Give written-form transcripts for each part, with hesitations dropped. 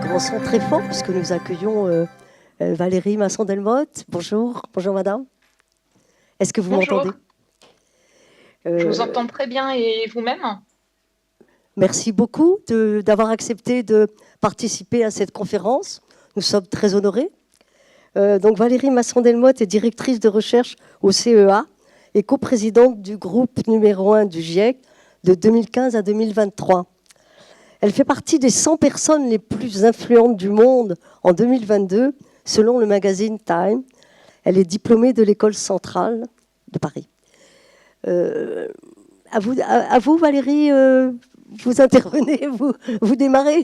commençons très fort puisque nous accueillons Valérie Masson-Delmotte. Bonjour, bonjour madame. Est-ce que vous m'entendez? Bonjour, je vous entends très bien et vous-même? Merci beaucoup d'avoir accepté de participer à cette conférence. Nous sommes très honorés. Donc Valérie Masson-Delmotte est directrice de recherche au CEA et coprésidente du groupe numéro 1 du GIEC de 2015 à 2023. Elle fait partie des 100 personnes les plus influentes du monde en 2022, selon le magazine Time. Elle est diplômée de l'École centrale de Paris. À vous, Valérie, vous intervenez, vous démarrez.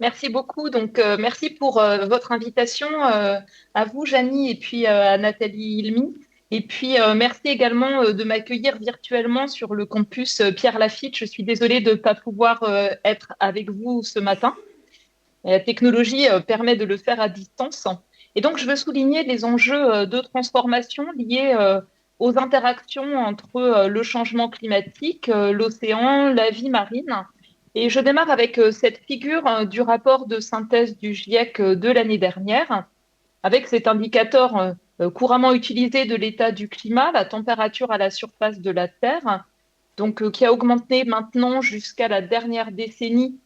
Merci beaucoup. Donc, merci pour votre invitation à vous, Janie, et puis à Nathalie Ilmy. Et puis, merci également de m'accueillir virtuellement sur le campus Pierre Lafitte. Je suis désolée de ne pas pouvoir être avec vous ce matin. La technologie permet de le faire à distance. Et donc, je veux souligner les enjeux de transformation liés aux interactions entre le changement climatique, l'océan, la vie marine. Et je démarre avec cette figure du rapport de synthèse du GIEC de l'année dernière, avec cet indicateur couramment utilisé de l'état du climat, la température à la surface de la Terre, donc qui a augmenté maintenant jusqu'à la dernière décennie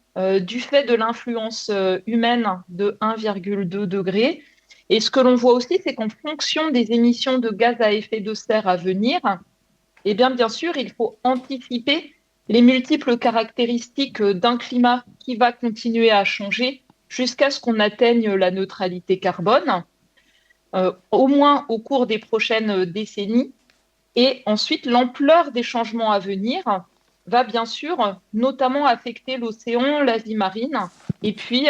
du fait de l'influence humaine de 1,2 degré. Et ce que l'on voit aussi, c'est qu'en fonction des émissions de gaz à effet de serre à venir, eh bien sûr, il faut anticiper les multiples caractéristiques d'un climat qui va continuer à changer jusqu'à ce qu'on atteigne la neutralité carbone, au moins au cours des prochaines décennies. Et ensuite, l'ampleur des changements à venir va bien sûr notamment affecter l'océan, la vie marine, et puis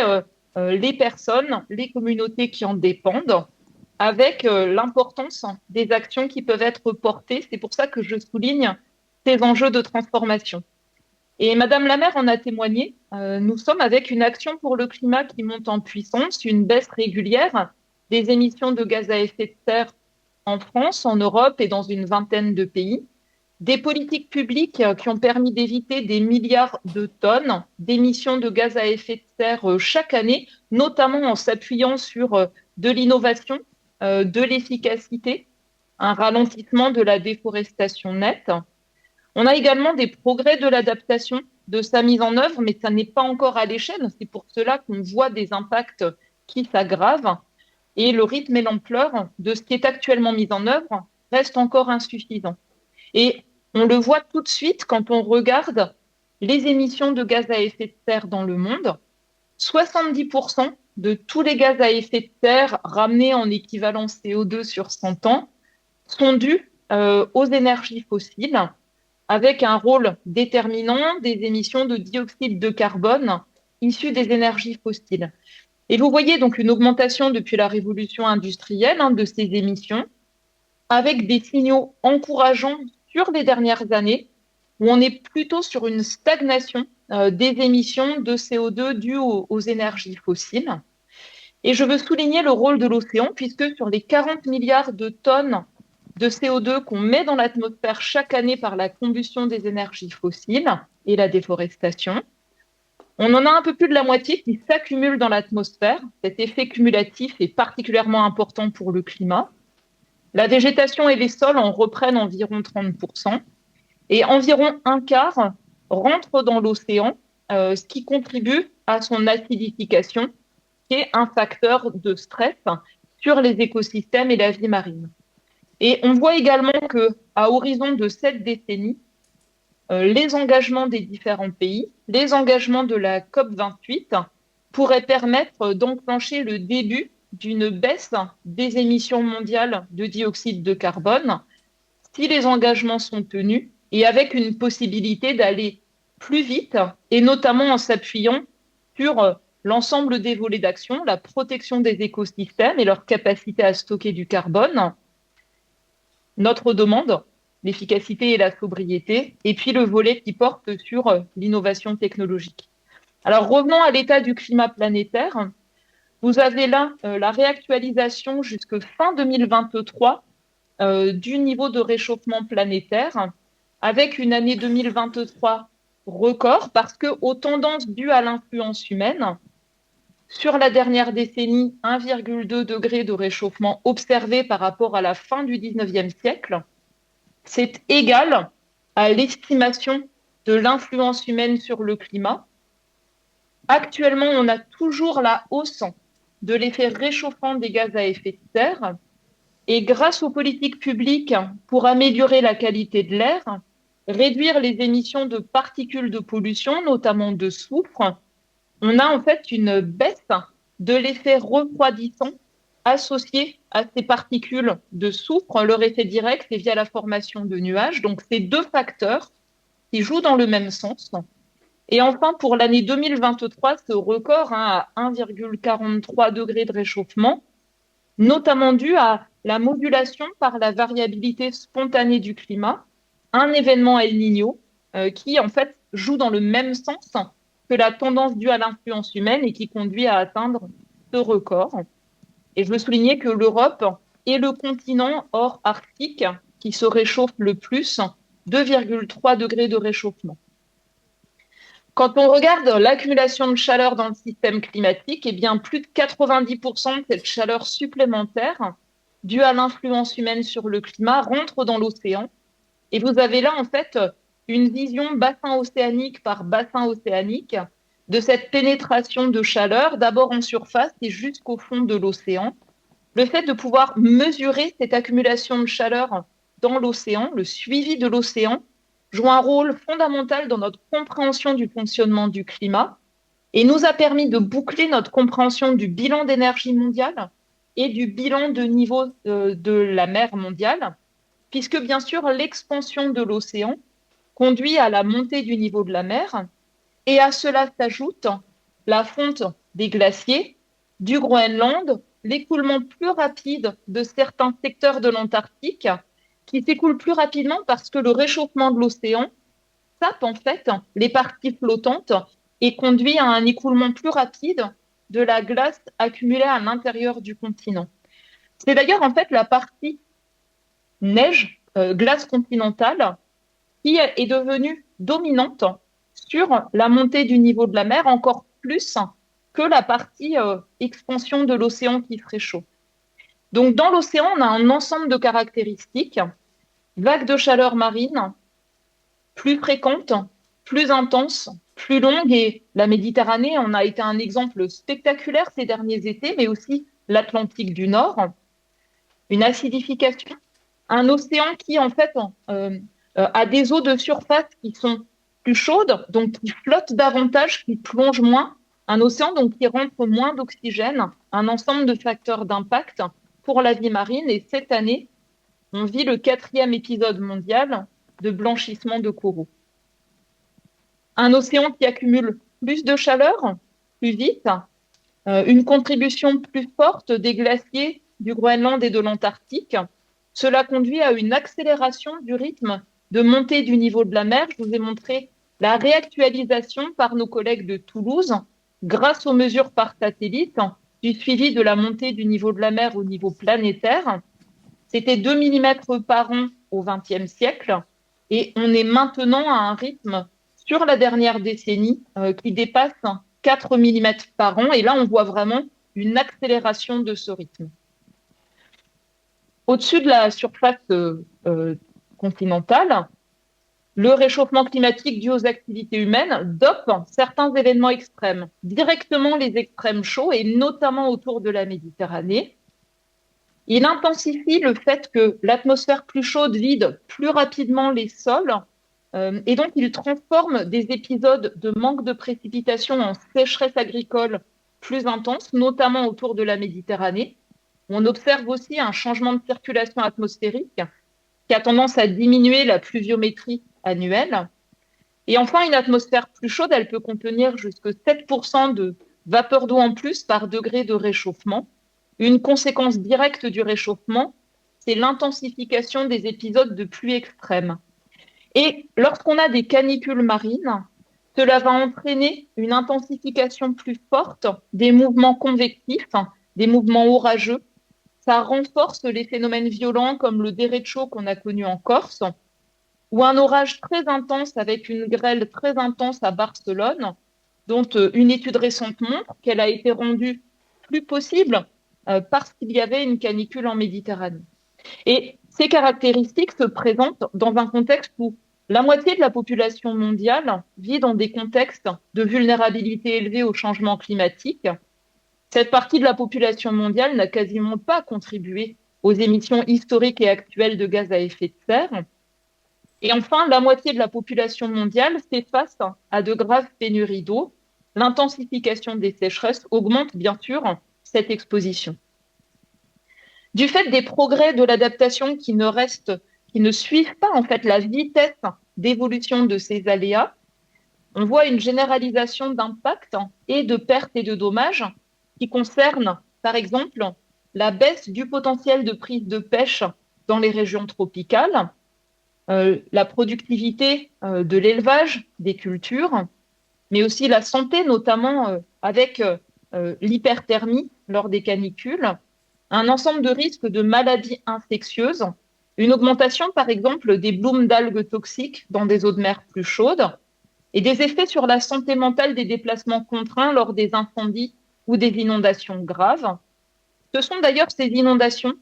les personnes, les communautés qui en dépendent, avec l'importance des actions qui peuvent être portées. C'est pour ça que je souligne ces enjeux de transformation. Et Madame la maire en a témoigné. Nous sommes avec une action pour le climat qui monte en puissance, une baisse régulière des émissions de gaz à effet de serre en France, en Europe et dans une vingtaine de pays. Des politiques publiques qui ont permis d'éviter des milliards de tonnes d'émissions de gaz à effet de serre chaque année, notamment en s'appuyant sur de l'innovation, de l'efficacité, un ralentissement de la déforestation nette. On a également des progrès de l'adaptation, de sa mise en œuvre, mais ça n'est pas encore à l'échelle. C'est pour cela qu'on voit des impacts qui s'aggravent et le rythme et l'ampleur de ce qui est actuellement mis en œuvre reste encore insuffisant. Et on le voit tout de suite quand on regarde les émissions de gaz à effet de serre dans le monde. 70% de tous les gaz à effet de serre ramenés en équivalent CO2 sur 100 ans sont dus aux énergies fossiles, avec un rôle déterminant des émissions de dioxyde de carbone issues des énergies fossiles. Et vous voyez donc une augmentation depuis la révolution industrielle de ces émissions, avec des signaux encourageants sur les dernières années, où on est plutôt sur une stagnation des émissions de CO2 dues aux énergies fossiles. Et je veux souligner le rôle de l'océan, puisque sur les 40 milliards de tonnes de CO2 qu'on met dans l'atmosphère chaque année par la combustion des énergies fossiles et la déforestation, on en a un peu plus de la moitié qui s'accumule dans l'atmosphère. Cet effet cumulatif est particulièrement important pour le climat. La végétation et les sols en reprennent environ 30%, et environ un quart rentre dans l'océan, ce qui contribue à son acidification, qui est un facteur de stress sur les écosystèmes et la vie marine. Et on voit également qu'à horizon de cette décennie, les engagements des différents pays, les engagements de la COP28 pourraient permettre d'enclencher le début d'une baisse des émissions mondiales de dioxyde de carbone si les engagements sont tenus et avec une possibilité d'aller plus vite et notamment en s'appuyant sur l'ensemble des volets d'action, la protection des écosystèmes et leur capacité à stocker du carbone, notre demande, l'efficacité et la sobriété, et puis le volet qui porte sur l'innovation technologique. Alors revenons à l'état du climat planétaire. Vous avez là la réactualisation jusque fin 2023 du niveau de réchauffement planétaire, avec une année 2023 record parce que aux tendances dues à l'influence humaine, sur la dernière décennie, 1,2 degré de réchauffement observé par rapport à la fin du 19e siècle, c'est égal à l'estimation de l'influence humaine sur le climat. Actuellement, on a toujours la hausse de l'effet réchauffant des gaz à effet de serre. Et grâce aux politiques publiques pour améliorer la qualité de l'air, réduire les émissions de particules de pollution, notamment de soufre, on a en fait une baisse de l'effet refroidissant associé à ces particules de soufre. Leur effet direct est via la formation de nuages. Donc, c'est deux facteurs qui jouent dans le même sens. Et enfin, pour l'année 2023, ce record à 1,43 degré de réchauffement, notamment dû à la modulation par la variabilité spontanée du climat, un événement El Niño qui en fait joue dans le même sens que la tendance due à l'influence humaine et qui conduit à atteindre ce record. Et je veux souligner que l'Europe est le continent hors arctique qui se réchauffe le plus, 2,3 degrés de réchauffement. Quand on regarde l'accumulation de chaleur dans le système climatique, eh bien, plus de 90% de cette chaleur supplémentaire due à l'influence humaine sur le climat rentre dans l'océan. Et vous avez là, en fait, une vision bassin océanique par bassin océanique de cette pénétration de chaleur, d'abord en surface et jusqu'au fond de l'océan. Le fait de pouvoir mesurer cette accumulation de chaleur dans l'océan, le suivi de l'océan, joue un rôle fondamental dans notre compréhension du fonctionnement du climat et nous a permis de boucler notre compréhension du bilan d'énergie mondiale et du bilan de niveau de la mer mondiale, puisque bien sûr l'expansion de l'océan conduit à la montée du niveau de la mer et à cela s'ajoute la fonte des glaciers, du Groenland, l'écoulement plus rapide de certains secteurs de l'Antarctique qui s'écoulent plus rapidement parce que le réchauffement de l'océan sape en fait les parties flottantes et conduit à un écoulement plus rapide de la glace accumulée à l'intérieur du continent. C'est d'ailleurs en fait la partie neige, glace continentale, qui est devenue dominante sur la montée du niveau de la mer, encore plus que la partie expansion de l'océan qui se réchauffe. Donc dans l'océan, on a un ensemble de caractéristiques, vagues de chaleur marine, plus fréquentes, plus intenses, plus longues, et la Méditerranée en a été un exemple spectaculaire ces derniers étés, mais aussi l'Atlantique du Nord, une acidification, un océan qui en fait a des eaux de surface qui sont plus chaudes, donc qui flottent davantage, qui plongent moins, un océan donc qui rentre moins d'oxygène, un ensemble de facteurs d'impact pour la vie marine. Et cette année, on vit le 4e épisode mondial de blanchissement de coraux. Un océan qui accumule plus de chaleur, plus vite, une contribution plus forte des glaciers du Groenland et de l'Antarctique. Cela conduit à une accélération du rythme de montée du niveau de la mer. Je vous ai montré la réactualisation par nos collègues de Toulouse, grâce aux mesures par satellite, du suivi de la montée du niveau de la mer au niveau planétaire. C'était 2 mm par an au XXe siècle et on est maintenant à un rythme sur la dernière décennie qui dépasse 4 mm par an. Et là, on voit vraiment une accélération de ce rythme. Au-dessus de la surface continentale, le réchauffement climatique dû aux activités humaines dope certains événements extrêmes, directement les extrêmes chauds et notamment autour de la Méditerranée. Il intensifie le fait que l'atmosphère plus chaude vide plus rapidement les sols et donc il transforme des épisodes de manque de précipitations en sécheresse agricole plus intense, notamment autour de la Méditerranée. On observe aussi un changement de circulation atmosphérique qui a tendance à diminuer la pluviométrie annuelle. Et enfin, une atmosphère plus chaude, elle peut contenir jusqu'à 7% de vapeur d'eau en plus par degré de réchauffement. Une conséquence directe du réchauffement, c'est l'intensification des épisodes de pluie extrême. Et lorsqu'on a des canicules marines, cela va entraîner une intensification plus forte des mouvements convectifs, des mouvements orageux. Ça renforce les phénomènes violents comme le derecho qu'on a connu en Corse. ou un orage très intense avec une grêle très intense à Barcelone, dont une étude récente montre qu'elle a été rendue plus possible parce qu'il y avait une canicule en Méditerranée. Et ces caractéristiques se présentent dans un contexte où la moitié de la population mondiale vit dans des contextes de vulnérabilité élevée au changement climatique. Cette partie de la population mondiale n'a quasiment pas contribué aux émissions historiques et actuelles de gaz à effet de serre. Et enfin, la moitié de la population mondiale fait face à de graves pénuries d'eau. L'intensification des sécheresses augmente bien sûr cette exposition. Du fait des progrès de l'adaptation qui ne suivent pas en fait la vitesse d'évolution de ces aléas, on voit une généralisation d'impacts et de pertes et de dommages qui concernent, par exemple, la baisse du potentiel de prise de pêche dans les régions tropicales, la productivité de l'élevage, des cultures, mais aussi la santé, notamment avec l'hyperthermie lors des canicules, un ensemble de risques de maladies infectieuses, une augmentation, par exemple, des blooms d'algues toxiques dans des eaux de mer plus chaudes, et des effets sur la santé mentale des déplacements contraints lors des incendies ou des inondations graves. Ce sont d'ailleurs ces inondations,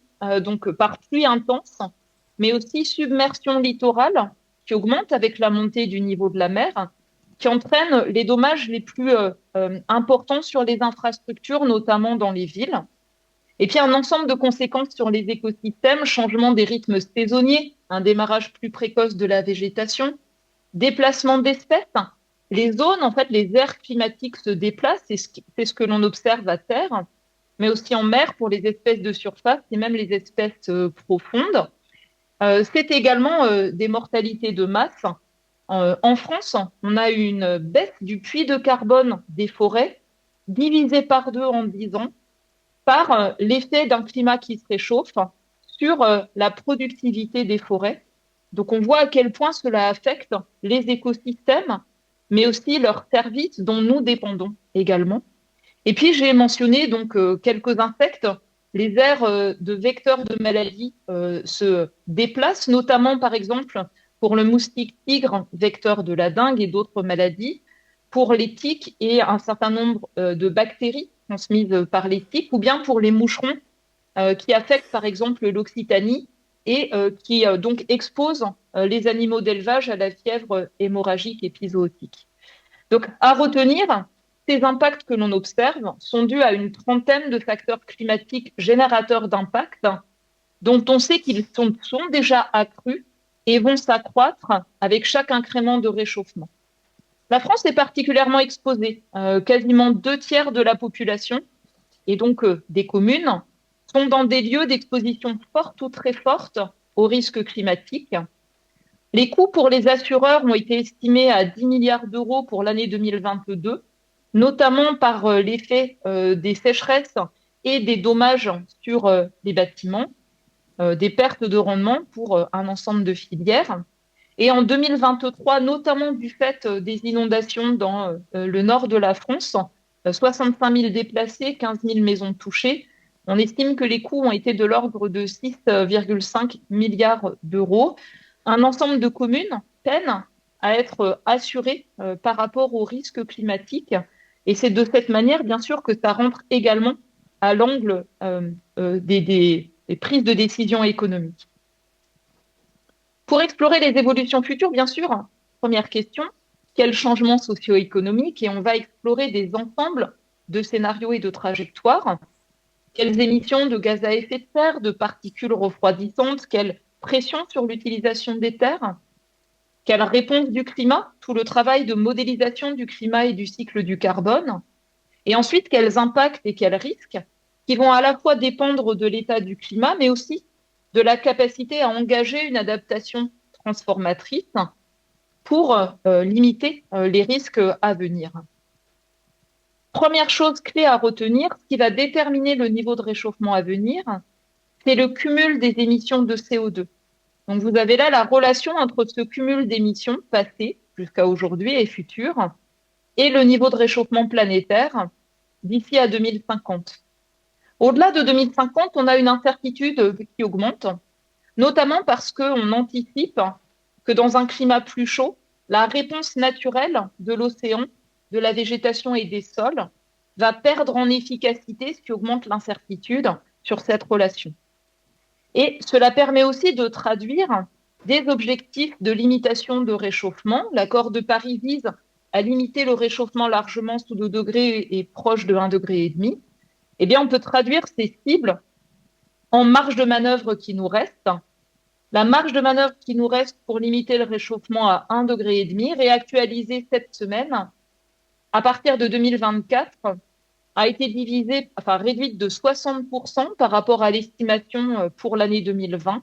donc par pluie intense, mais aussi submersion littorale, qui augmente avec la montée du niveau de la mer, qui entraînent les dommages les plus importants sur les infrastructures, notamment dans les villes. Et puis un ensemble de conséquences sur les écosystèmes, changement des rythmes saisonniers, un démarrage plus précoce de la végétation, déplacement d'espèces. Les zones, en fait, les aires climatiques se déplacent, c'est ce que l'on observe à terre, mais aussi en mer pour les espèces de surface et même les espèces profondes. C'est également des mortalités de masse. En France, on a une baisse du puits de carbone des forêts, divisée par deux en 10 ans, par l'effet d'un climat qui se réchauffe sur la productivité des forêts. Donc on voit à quel point cela affecte les écosystèmes, mais aussi leurs services dont nous dépendons également. Et puis j'ai mentionné donc quelques insectes. Les aires de vecteurs de maladies se déplacent, notamment par exemple pour le moustique tigre, vecteur de la dengue et d'autres maladies, pour les tiques et un certain nombre de bactéries transmises par les tiques, ou bien pour les moucherons qui affectent par exemple l'Occitanie et qui donc exposent les animaux d'élevage à la fièvre hémorragique épizootique. Donc, à retenir, ces impacts que l'on observe sont dus à une trentaine de facteurs climatiques générateurs d'impact, dont on sait qu'ils sont déjà accrus et vont s'accroître avec chaque incrément de réchauffement. La France est particulièrement exposée. Quasiment 2 tiers de la population, et donc des communes, sont dans des lieux d'exposition forte ou très forte aux risques climatiques. Les coûts pour les assureurs ont été estimés à 10 milliards d'euros pour l'année 2022, notamment par l'effet des sécheresses et des dommages sur les bâtiments, des pertes de rendement pour un ensemble de filières. Et en 2023, notamment du fait des inondations dans le nord de la France, 65 000 déplacés, 15 000 maisons touchées, on estime que les coûts ont été de l'ordre de 6,5 milliards d'euros. Un ensemble de communes peinent à être assurées par rapport aux risques climatiques. Et c'est de cette manière, bien sûr, que ça rentre également à l'angle des prises de décision économiques. Pour explorer les évolutions futures, bien sûr, première question, quels changements socio-économiques? Et on va explorer des ensembles de scénarios et de trajectoires. Quelles émissions de gaz à effet de serre, de particules refroidissantes, quelle pression sur l'utilisation des terres? Quelle réponse du climat? Tout le travail de modélisation du climat et du cycle du carbone. Et ensuite, quels impacts et quels risques qui vont à la fois dépendre de l'état du climat, mais aussi de la capacité à engager une adaptation transformatrice pour limiter les risques à venir. Première chose clé à retenir, ce qui va déterminer le niveau de réchauffement à venir, c'est le cumul des émissions de CO2. Donc vous avez là la relation entre ce cumul d'émissions passées jusqu'à aujourd'hui et futures et le niveau de réchauffement planétaire d'ici à 2050. Au-delà de 2050, on a une incertitude qui augmente, notamment parce qu'on anticipe que dans un climat plus chaud, la réponse naturelle de l'océan, de la végétation et des sols va perdre en efficacité, ce qui augmente l'incertitude sur cette relation. Et cela permet aussi de traduire des objectifs de limitation de réchauffement. L'accord de Paris vise à limiter le réchauffement largement sous 2 degrés et proche de 1,5 degré. Eh bien, on peut traduire ces cibles en marge de manœuvre qui nous reste. La marge de manœuvre qui nous reste pour limiter le réchauffement à 1,5 degré, réactualisée cette semaine, à partir de 2024, a été réduite de 60% par rapport à l'estimation pour l'année 2020.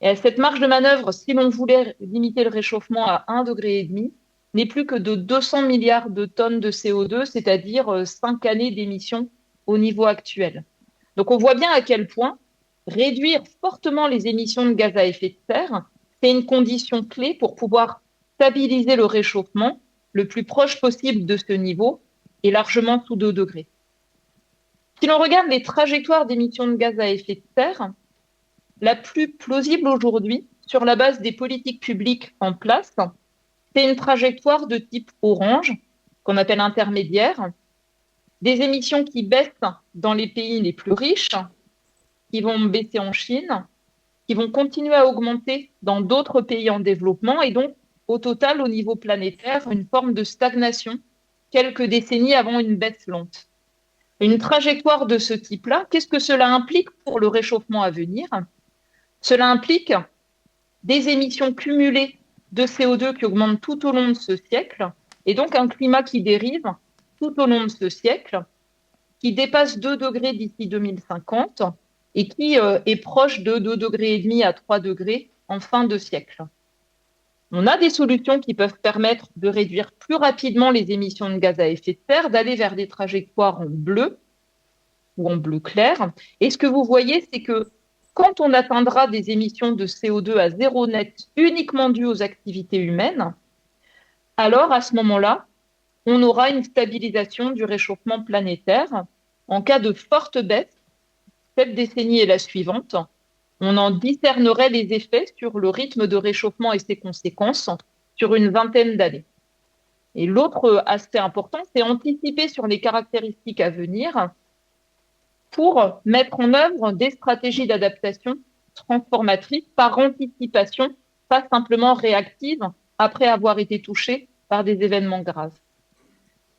Et cette marge de manœuvre, si l'on voulait limiter le réchauffement à 1,5 degré, n'est plus que de 200 milliards de tonnes de CO2, c'est-à-dire 5 années d'émissions au niveau actuel. Donc on voit bien à quel point réduire fortement les émissions de gaz à effet de serre, c'est une condition clé pour pouvoir stabiliser le réchauffement le plus proche possible de ce niveau et largement sous 2 degrés. Si l'on regarde les trajectoires d'émissions de gaz à effet de serre, la plus plausible aujourd'hui, sur la base des politiques publiques en place, c'est une trajectoire de type orange, qu'on appelle intermédiaire, des émissions qui baissent dans les pays les plus riches, qui vont baisser en Chine, qui vont continuer à augmenter dans d'autres pays en développement, et donc, au total, au niveau planétaire, une forme de stagnation, quelques décennies avant une baisse lente. Une trajectoire de ce type-là, qu'est-ce que cela implique pour le réchauffement à venir? Cela implique des émissions cumulées de CO2 qui augmentent tout au long de ce siècle, et donc un climat qui dérive tout au long de ce siècle, qui dépasse 2 degrés d'ici 2050 et qui est proche de 2,5 degrés à 3 degrés en fin de siècle. On a des solutions qui peuvent permettre de réduire plus rapidement les émissions de gaz à effet de serre, d'aller vers des trajectoires en bleu ou en bleu clair. Et ce que vous voyez, c'est que quand on atteindra des émissions de CO2 à zéro net uniquement dues aux activités humaines, alors à ce moment-là, on aura une stabilisation du réchauffement planétaire. En cas de forte baisse, cette décennie et la suivante, on en discernerait les effets sur le rythme de réchauffement et ses conséquences sur une vingtaine d'années. Et l'autre aspect important, c'est anticiper sur les caractéristiques à venir pour mettre en œuvre des stratégies d'adaptation transformatrices par anticipation, pas simplement réactives après avoir été touchées par des événements graves.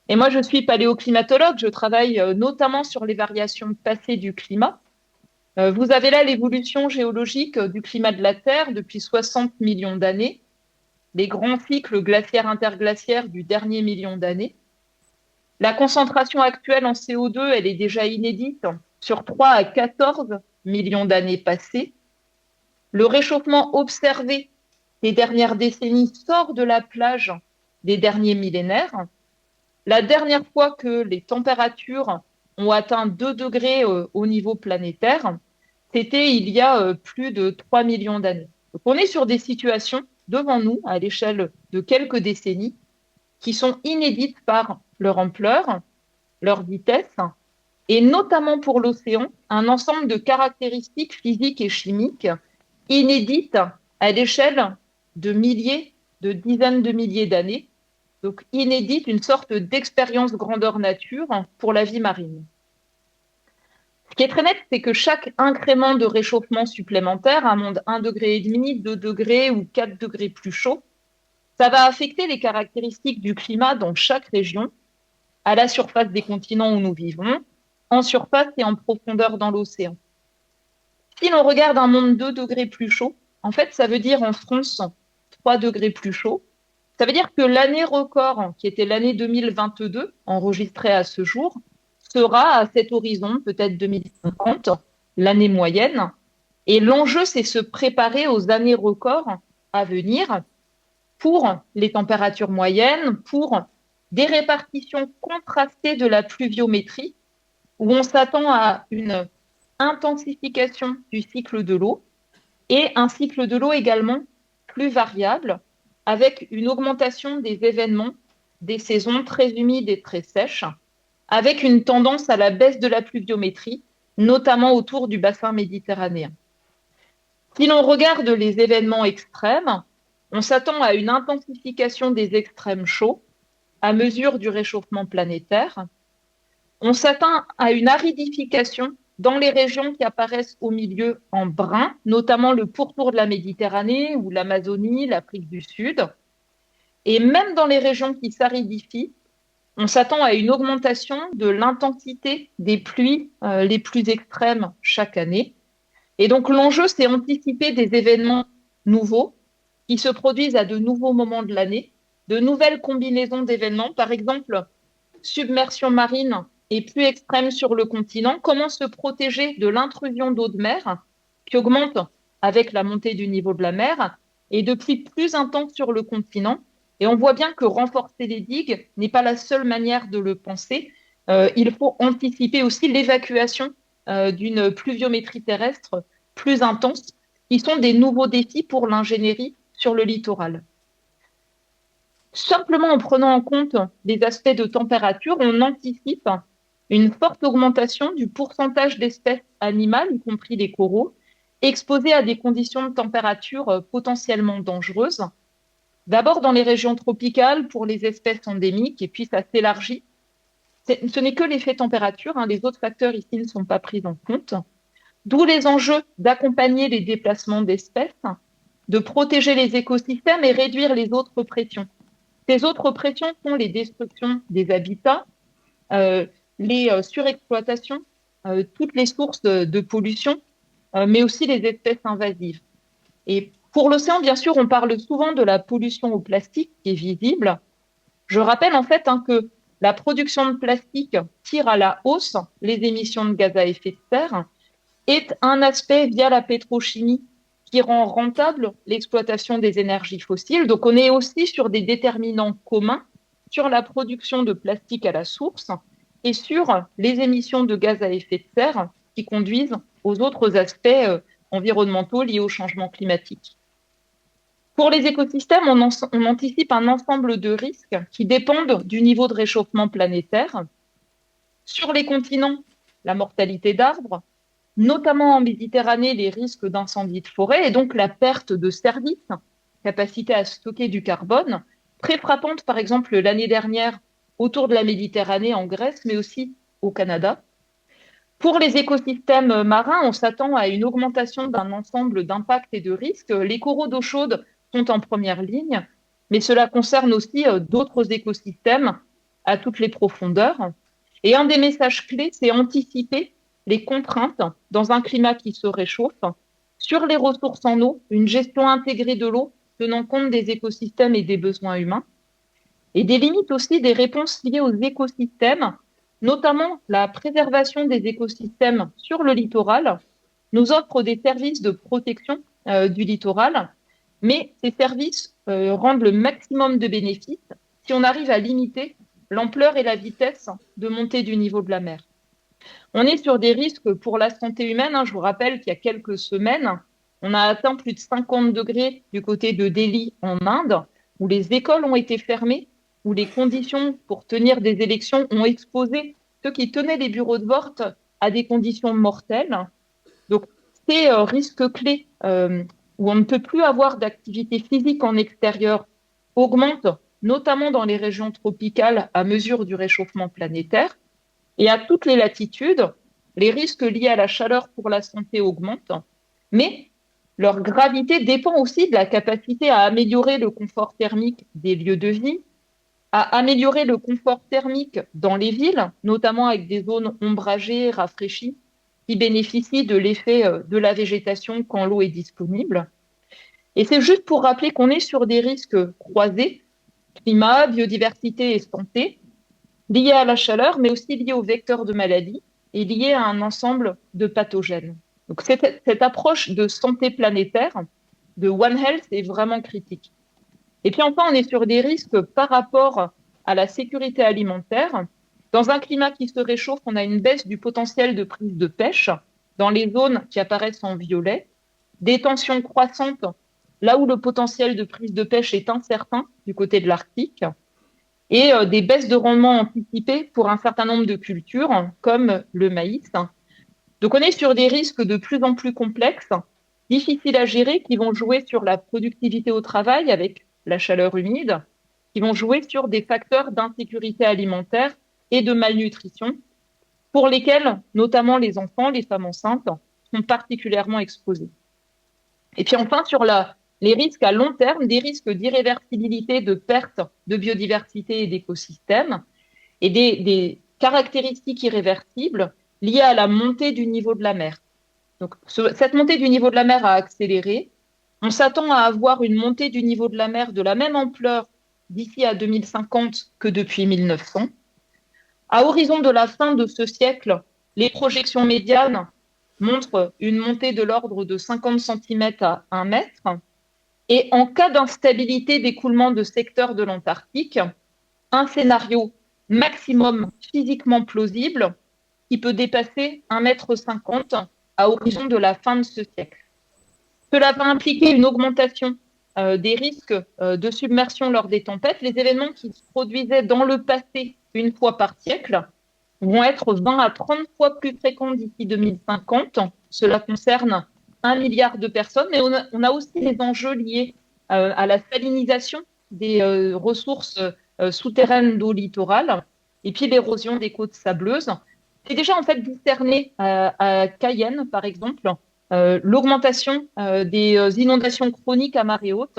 Et moi, je suis paléoclimatologue, je travaille notamment sur les variations passées du climat. Vous avez là l'évolution géologique du climat de la Terre depuis 60 millions d'années, les grands cycles glaciaires interglaciaires du dernier million d'années. La concentration actuelle en CO2, elle est déjà inédite sur 3 à 14 millions d'années passées. Le réchauffement observé des dernières décennies sort de la plage des derniers millénaires. La dernière fois que les températures ont atteint 2 degrés au niveau planétaire, c'était il y a plus de 3 millions d'années. Donc on est sur des situations devant nous, à l'échelle de quelques décennies, qui sont inédites par leur ampleur, leur vitesse, et notamment pour l'océan, un ensemble de caractéristiques physiques et chimiques inédites à l'échelle de milliers, de dizaines de milliers d'années, donc inédite, une sorte d'expérience grandeur nature pour la vie marine. Ce qui est très net, c'est que chaque incrément de réchauffement supplémentaire, un monde 1,5 degré, 2 degrés ou 4 degrés plus chaud, ça va affecter les caractéristiques du climat dans chaque région, à la surface des continents où nous vivons, en surface et en profondeur dans l'océan. Si l'on regarde un monde 2 degrés plus chaud, en fait, ça veut dire en France 3 degrés plus chaud. Ça veut dire que l'année record, qui était l'année 2022, enregistrée à ce jour, sera à cet horizon, peut-être 2050, l'année moyenne. Et l'enjeu, c'est se préparer aux années records à venir pour les températures moyennes, pour des répartitions contrastées de la pluviométrie, où on s'attend à une intensification du cycle de l'eau et un cycle de l'eau également plus variable, avec une augmentation des événements, des saisons très humides et très sèches, avec une tendance à la baisse de la pluviométrie, notamment autour du bassin méditerranéen. Si l'on regarde les événements extrêmes, On s'attend à une intensification des extrêmes chauds à mesure du réchauffement planétaire. On s'attend à une aridification dans les régions qui apparaissent au milieu en brun, notamment le pourtour de la Méditerranée ou l'Amazonie, l'Afrique du Sud. Et même dans les régions qui s'aridifient, on s'attend à une augmentation de l'intensité des pluies les plus extrêmes chaque année. Et donc l'enjeu, c'est anticiper des événements nouveaux qui se produisent à de nouveaux moments de l'année, de nouvelles combinaisons d'événements, par exemple submersion marine et plus extrême sur le continent, comment se protéger de l'intrusion d'eau de mer qui augmente avec la montée du niveau de la mer et de pluies plus intenses sur le continent. Et on voit bien que renforcer les digues n'est pas la seule manière de le penser. Il faut anticiper aussi l'évacuation d'une pluviométrie terrestre plus intense, qui sont des nouveaux défis pour l'ingénierie sur le littoral. Simplement en prenant en compte les aspects de température, on anticipe une forte augmentation du pourcentage d'espèces animales, y compris les coraux, exposées à des conditions de température potentiellement dangereuses. D'abord dans les régions tropicales pour les espèces endémiques, et puis ça s'élargit. Ce n'est que l'effet température, hein, les autres facteurs ici ne sont pas pris en compte. D'où les enjeux d'accompagner les déplacements d'espèces, de protéger les écosystèmes et réduire les autres pressions. Ces autres pressions sont les destructions des habitats, les surexploitations, toutes les sources de pollution, mais aussi les espèces invasives. Et pour l'océan, bien sûr, on parle souvent de la pollution au plastique qui est visible. Je rappelle en fait que la production de plastique tire à la hausse les émissions de gaz à effet de serre, est un aspect via la pétrochimie qui rend rentable l'exploitation des énergies fossiles. Donc on est aussi sur des déterminants communs sur la production de plastique à la source et sur les émissions de gaz à effet de serre qui conduisent aux autres aspects environnementaux liés au changement climatique. Pour les écosystèmes, on anticipe un ensemble de risques qui dépendent du niveau de réchauffement planétaire. Sur les continents, la mortalité d'arbres, notamment en Méditerranée, les risques d'incendie de forêt et donc la perte de services, capacité à stocker du carbone, très frappante par exemple l'année dernière autour de la Méditerranée en Grèce, mais aussi au Canada. Pour les écosystèmes marins, on s'attend à une augmentation d'un ensemble d'impacts et de risques. Les coraux d'eau chaude sont en première ligne, mais cela concerne aussi d'autres écosystèmes à toutes les profondeurs. Et un des messages clés, c'est anticiper les contraintes dans un climat qui se réchauffe sur les ressources en eau, une gestion intégrée de l'eau tenant compte des écosystèmes et des besoins humains, et des limites aussi des réponses liées aux écosystèmes, notamment la préservation des écosystèmes sur le littoral, nous offre des services de protection du littoral, mais ces services rendent le maximum de bénéfices si on arrive à limiter l'ampleur et la vitesse de montée du niveau de la mer. On est sur des risques pour la santé humaine. Je vous rappelle qu'il y a quelques semaines, on a atteint plus de 50 degrés du côté de Delhi en Inde, où les écoles ont été fermées, où les conditions pour tenir des élections ont exposé ceux qui tenaient les bureaux de vote à des conditions mortelles. Donc, ces risques clés où on ne peut plus avoir d'activité physique en extérieur augmentent, notamment dans les régions tropicales à mesure du réchauffement planétaire. Et à toutes les latitudes, les risques liés à la chaleur pour la santé augmentent, mais leur gravité dépend aussi de la capacité à améliorer le confort thermique des lieux de vie, à améliorer le confort thermique dans les villes, notamment avec des zones ombragées, rafraîchies, qui bénéficient de l'effet de la végétation quand l'eau est disponible. Et c'est juste pour rappeler qu'on est sur des risques croisés, climat, biodiversité et santé, liés à la chaleur, mais aussi liés aux vecteurs de maladies et liés à un ensemble de pathogènes. Donc cette approche de santé planétaire, de One Health, est vraiment critique. Et puis enfin, on est sur des risques par rapport à la sécurité alimentaire. Dans un climat qui se réchauffe, on a une baisse du potentiel de prise de pêche dans les zones qui apparaissent en violet, des tensions croissantes là où le potentiel de prise de pêche est incertain du côté de l'Arctique, et des baisses de rendement anticipées pour un certain nombre de cultures, comme le maïs. Donc on est sur des risques de plus en plus complexes difficiles à gérer qui vont jouer sur la productivité au travail avec la chaleur humide, qui vont jouer sur des facteurs d'insécurité alimentaire et de malnutrition, pour lesquels notamment les enfants, les femmes enceintes, sont particulièrement exposés. Et puis enfin, sur les risques à long terme, des risques d'irréversibilité, de perte de biodiversité et d'écosystèmes, et des caractéristiques irréversibles liées à la montée du niveau de la mer. Donc, cette montée du niveau de la mer a accéléré. On s'attend à avoir une montée du niveau de la mer de la même ampleur d'ici à 2050 que depuis 1900. À horizon de la fin de ce siècle, les projections médianes montrent une montée de l'ordre de 50 cm à 1 mètre. Et en cas d'instabilité d'écoulement de secteurs de l'Antarctique, un scénario maximum physiquement plausible qui peut dépasser 1,50 m à horizon de la fin de ce siècle. Cela va impliquer une augmentation des risques de submersion lors des tempêtes. Les événements qui se produisaient dans le passé une fois par siècle vont être 20 à 30 fois plus fréquents d'ici 2050. Cela concerne 1 milliard de personnes, mais on a aussi des enjeux liés à la salinisation des ressources souterraines d'eau littorale et puis l'érosion des côtes sableuses. C'est déjà en fait discerné à Cayenne, par exemple, l'augmentation des inondations chroniques à marée haute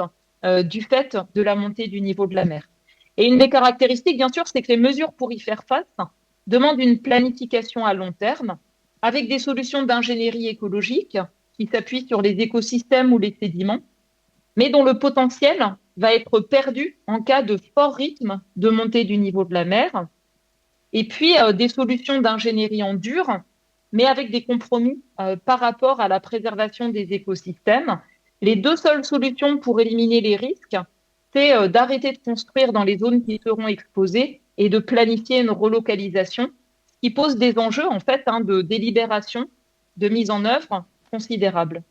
du fait de la montée du niveau de la mer. Et une des caractéristiques, bien sûr, c'est que les mesures pour y faire face demandent une planification à long terme avec des solutions d'ingénierie écologique qui s'appuient sur les écosystèmes ou les sédiments, mais dont le potentiel va être perdu en cas de fort rythme de montée du niveau de la mer. Et puis, des solutions d'ingénierie en dur, mais avec des compromis par rapport à la préservation des écosystèmes. Les deux seules solutions pour éliminer les risques, c'est d'arrêter de construire dans les zones qui seront exposées et de planifier une relocalisation qui pose des enjeux, en fait, de délibération, de mise en œuvre considérables.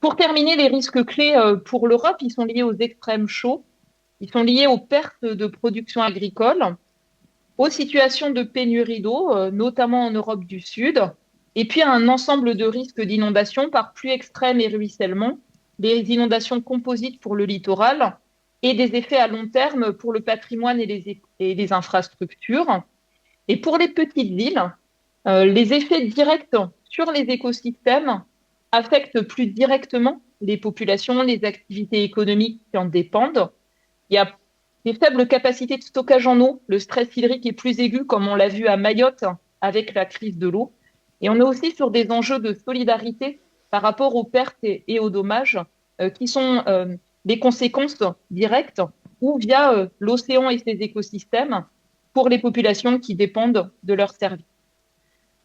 Pour terminer, les risques clés pour l'Europe, ils sont liés aux extrêmes chauds, ils sont liés aux pertes de production agricole, aux situations de pénurie d'eau, notamment en Europe du Sud, et puis à un ensemble de risques d'inondation par pluie extrême et ruissellement, des inondations composites pour le littoral et des effets à long terme pour le patrimoine et les infrastructures. Et pour les petites îles, les effets directs sur les écosystèmes affectent plus directement les populations, les activités économiques qui en dépendent. Il y a des faibles capacités de stockage en eau, le stress hydrique est plus aigu, comme on l'a vu à Mayotte avec la crise de l'eau. Et on est aussi sur des enjeux de solidarité par rapport aux pertes et aux dommages qui sont des conséquences directes ou via l'océan et ses écosystèmes pour les populations qui dépendent de leurs services.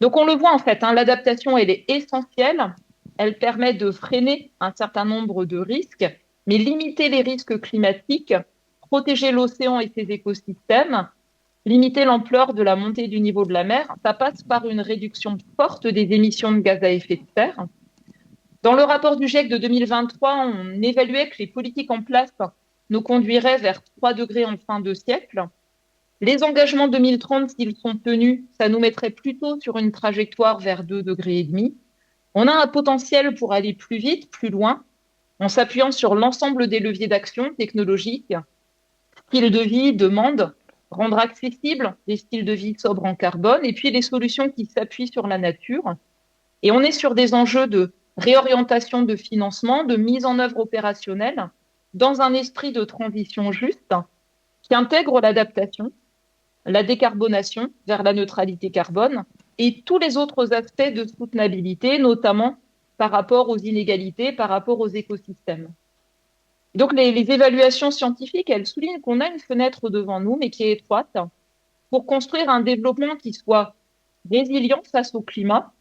Donc on le voit en fait, l'adaptation elle est essentielle, elle permet de freiner un certain nombre de risques, mais limiter les risques climatiques, protéger l'océan et ses écosystèmes, limiter l'ampleur de la montée du niveau de la mer, ça passe par une réduction forte des émissions de gaz à effet de serre. Dans le rapport du GIEC de 2023, on évaluait que les politiques en place nous conduiraient vers 3 degrés en fin de siècle. Les engagements 2030, s'ils sont tenus, ça nous mettrait plutôt sur une trajectoire vers 2,5 degrés. On a un potentiel pour aller plus vite, plus loin, en s'appuyant sur l'ensemble des leviers d'action technologiques, style de vie, demande, rendre accessibles des styles de vie sobres en carbone, et puis les solutions qui s'appuient sur la nature. Et on est sur des enjeux de réorientation de financement, de mise en œuvre opérationnelle, dans un esprit de transition juste, qui intègre l'adaptation, la décarbonation vers la neutralité carbone et tous les autres aspects de soutenabilité, notamment par rapport aux inégalités, par rapport aux écosystèmes. Donc les évaluations scientifiques, elles soulignent qu'on a une fenêtre devant nous, mais qui est étroite, pour construire un développement qui soit résilient face au climat,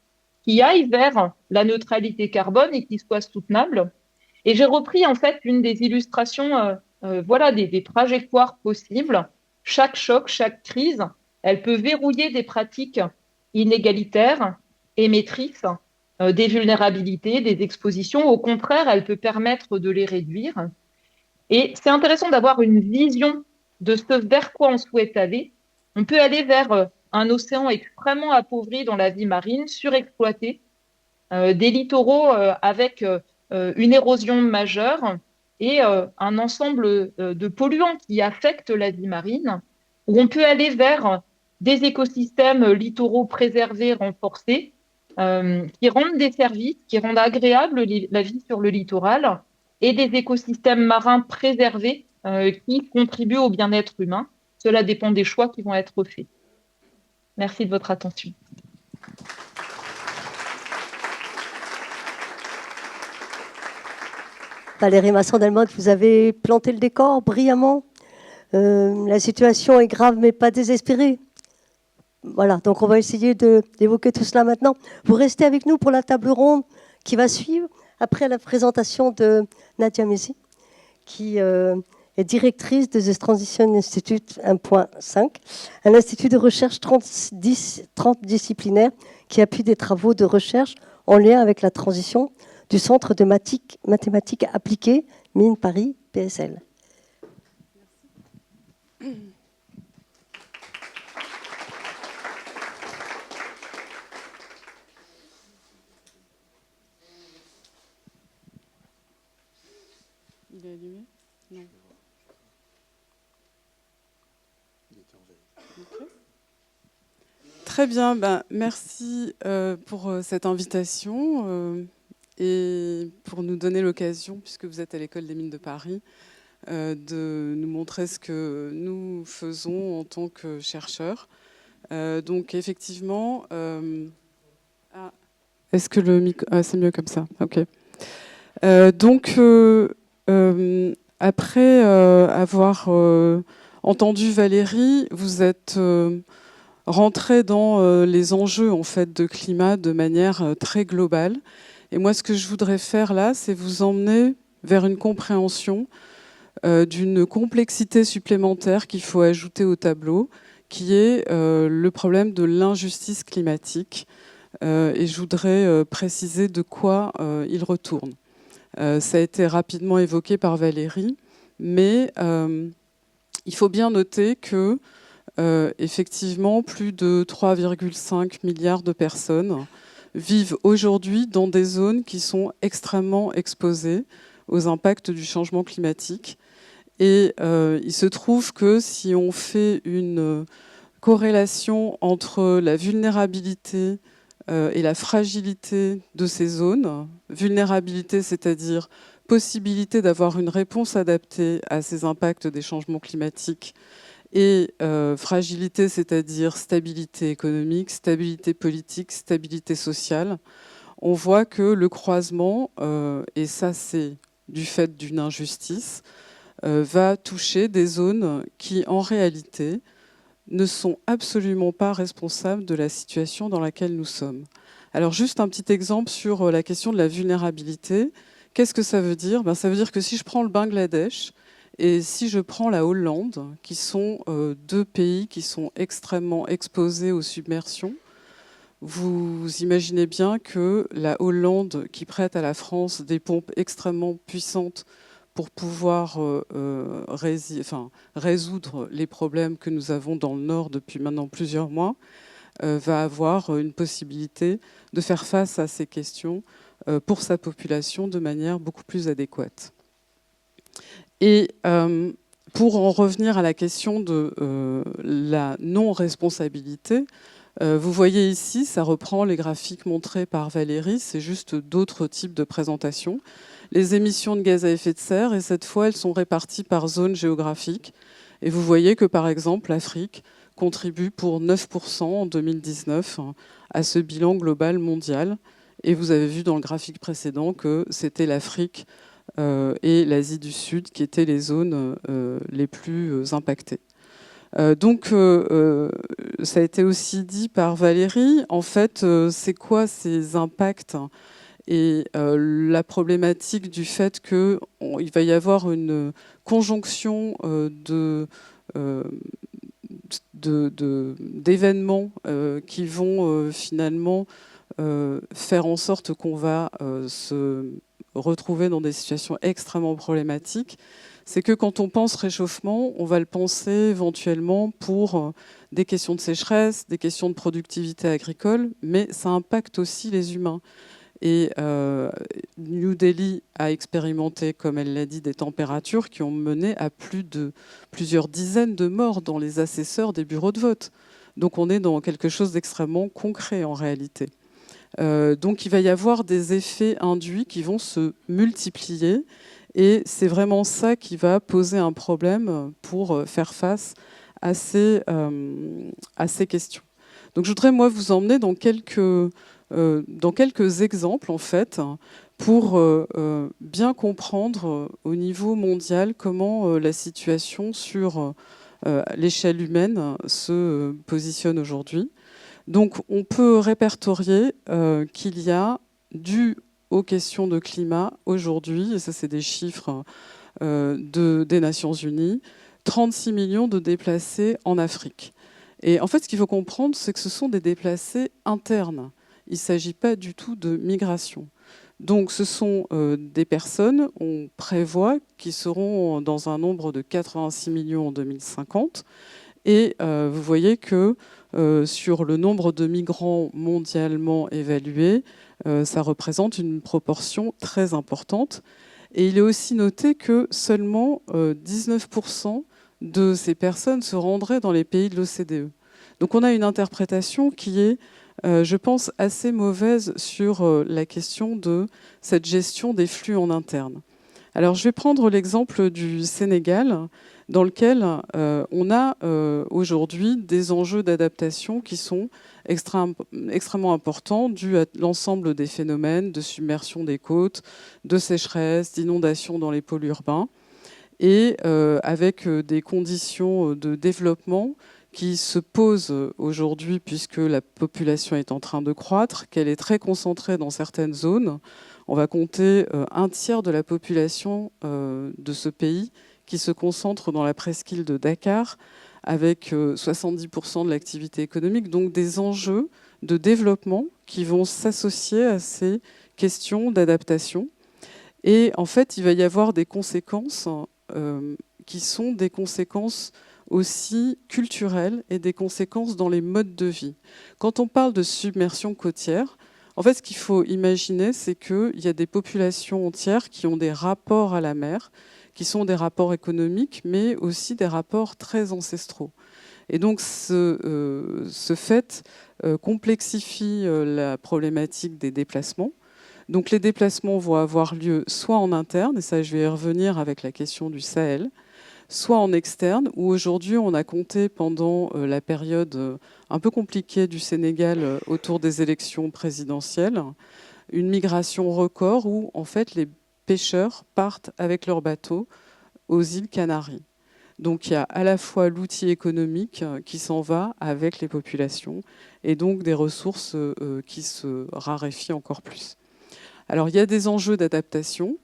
qui aille vers la neutralité carbone et qui soit soutenable. Et j'ai repris en fait une des illustrations des trajectoires possibles. Chaque choc, chaque crise, elle peut verrouiller des pratiques inégalitaires, émettrices, des vulnérabilités, des expositions. Au contraire, elle peut permettre de les réduire. Et c'est intéressant d'avoir une vision de ce vers quoi on souhaite aller. On peut aller vers un océan extrêmement appauvri dans la vie marine, surexploité, des littoraux avec une érosion majeure et un ensemble de polluants qui affectent la vie marine, où on peut aller vers des écosystèmes littoraux préservés, renforcés, qui rendent des services, qui rendent agréable la vie sur le littoral, et des écosystèmes marins préservés qui contribuent au bien-être humain. Cela dépend des choix qui vont être faits. Merci de votre attention. Valérie Masson-Delmotte, vous avez planté le décor brillamment. La situation est grave, mais pas désespérée. Voilà, donc on va essayer d'évoquer tout cela maintenant. Vous restez avec nous pour la table ronde qui va suivre, après la présentation de Nadia Messi, qui est directrice de The Transition Institute 1.5, un institut de recherche transdisciplinaire qui appuie des travaux de recherche en lien avec la transition du Centre de mathématiques appliquées, Mines Paris, PSL. Il est allumé? Non. Okay. Très bien, merci pour cette invitation et pour nous donner l'occasion, puisque vous êtes à l'École des Mines de Paris, de nous montrer ce que nous faisons en tant que chercheurs. Donc effectivement, est-ce que le micro... c'est mieux comme ça? Ok. Après avoir entendu Valérie, vous êtes rentré dans les enjeux en fait de climat de manière très globale. Et moi, ce que je voudrais faire là, c'est vous emmener vers une compréhension d'une complexité supplémentaire qu'il faut ajouter au tableau, qui est le problème de l'injustice climatique. Et je voudrais préciser de quoi il retourne. Ça a été rapidement évoqué par Valérie, mais il faut bien noter que effectivement, plus de 3,5 milliards de personnes vivent aujourd'hui dans des zones qui sont extrêmement exposées aux impacts du changement climatique. Et il se trouve que si on fait une corrélation entre la vulnérabilité et la fragilité de ces zones, vulnérabilité, c'est-à-dire possibilité d'avoir une réponse adaptée à ces impacts des changements climatiques, et fragilité, c'est-à-dire stabilité économique, stabilité politique, stabilité sociale, on voit que le croisement, et ça c'est du fait d'une injustice, va toucher des zones qui en réalité ne sont absolument pas responsables de la situation dans laquelle nous sommes. Alors juste un petit exemple sur la question de la vulnérabilité. Qu'est-ce que ça veut dire? Ça veut dire que si je prends le Bangladesh et si je prends la Hollande, qui sont deux pays qui sont extrêmement exposés aux submersions, vous imaginez bien que la Hollande, qui prête à la France des pompes extrêmement puissantes pour pouvoir résoudre les problèmes que nous avons dans le Nord depuis maintenant plusieurs mois, va avoir une possibilité de faire face à ces questions pour sa population de manière beaucoup plus adéquate. Et pour en revenir à la question de la non-responsabilité, vous voyez ici, ça reprend les graphiques montrés par Valérie, c'est juste d'autres types de présentations. Les émissions de gaz à effet de serre, et cette fois, elles sont réparties par zone géographique. Et vous voyez que, par exemple, l'Afrique contribue pour 9% en 2019 à ce bilan global mondial. Et vous avez vu dans le graphique précédent que c'était l'Afrique et l'Asie du Sud qui étaient les zones les plus impactées. Donc, ça a été aussi dit par Valérie. En fait, c'est quoi ces impacts et la problématique du fait qu'il va y avoir une conjonction d'événements qui vont finalement faire en sorte qu'on va se retrouver dans des situations extrêmement problématiques, c'est que quand on pense réchauffement, on va le penser éventuellement pour des questions de sécheresse, des questions de productivité agricole, mais ça impacte aussi les humains. Et New Delhi a expérimenté, comme elle l'a dit, des températures qui ont mené à plusieurs dizaines de morts dans les assesseurs des bureaux de vote. Donc on est dans quelque chose d'extrêmement concret en réalité. Donc il va y avoir des effets induits qui vont se multiplier et c'est vraiment ça qui va poser un problème pour faire face à ces questions. Donc je voudrais moi vous emmener dans quelques exemples en fait pour bien comprendre au niveau mondial comment la situation sur l'échelle humaine se positionne aujourd'hui. Donc on peut répertorier qu'il y a, dû aux questions de climat aujourd'hui, et ça c'est des chiffres des Nations Unies, 36 millions de déplacés en Afrique. Et en fait, ce qu'il faut comprendre, c'est que ce sont des déplacés internes. Il ne s'agit pas du tout de migration. Donc ce sont des personnes, on prévoit, qui seront dans un nombre de 86 millions en 2050. Et vous voyez que sur le nombre de migrants mondialement évalué, ça représente une proportion très importante. Et il est aussi noté que seulement 19% de ces personnes se rendraient dans les pays de l'OCDE. Donc on a une interprétation qui est, je pense, assez mauvaise sur la question de cette gestion des flux en interne. Alors je vais prendre l'exemple du Sénégal, dans lequel on a aujourd'hui des enjeux d'adaptation qui sont extrêmement importants, dus à l'ensemble des phénomènes de submersion des côtes, de sécheresse, d'inondation dans les pôles urbains, et avec des conditions de développement qui se posent aujourd'hui puisque la population est en train de croître, qu'elle est très concentrée dans certaines zones. On va compter un tiers de la population de ce pays qui se concentre dans la presqu'île de Dakar, avec 70% de l'activité économique, donc des enjeux de développement qui vont s'associer à ces questions d'adaptation. Et en fait, il va y avoir des conséquences qui sont des conséquences aussi culturelles et des conséquences dans les modes de vie. Quand on parle de submersion côtière, en fait, ce qu'il faut imaginer, c'est qu'il y a des populations entières qui ont des rapports à la mer, qui sont des rapports économiques, mais aussi des rapports très ancestraux. Et donc, ce fait complexifie la problématique des déplacements. Donc, les déplacements vont avoir lieu soit en interne, et ça, je vais y revenir avec la question du Sahel, soit en externe, où aujourd'hui, on a compté pendant la période un peu compliquée du Sénégal autour des élections présidentielles, une migration record où, en fait, les pêcheurs partent avec leurs bateaux aux îles Canaries. Donc il y a à la fois l'outil économique qui s'en va avec les populations et donc des ressources qui se raréfient encore plus. Alors il y a des enjeux d'adaptation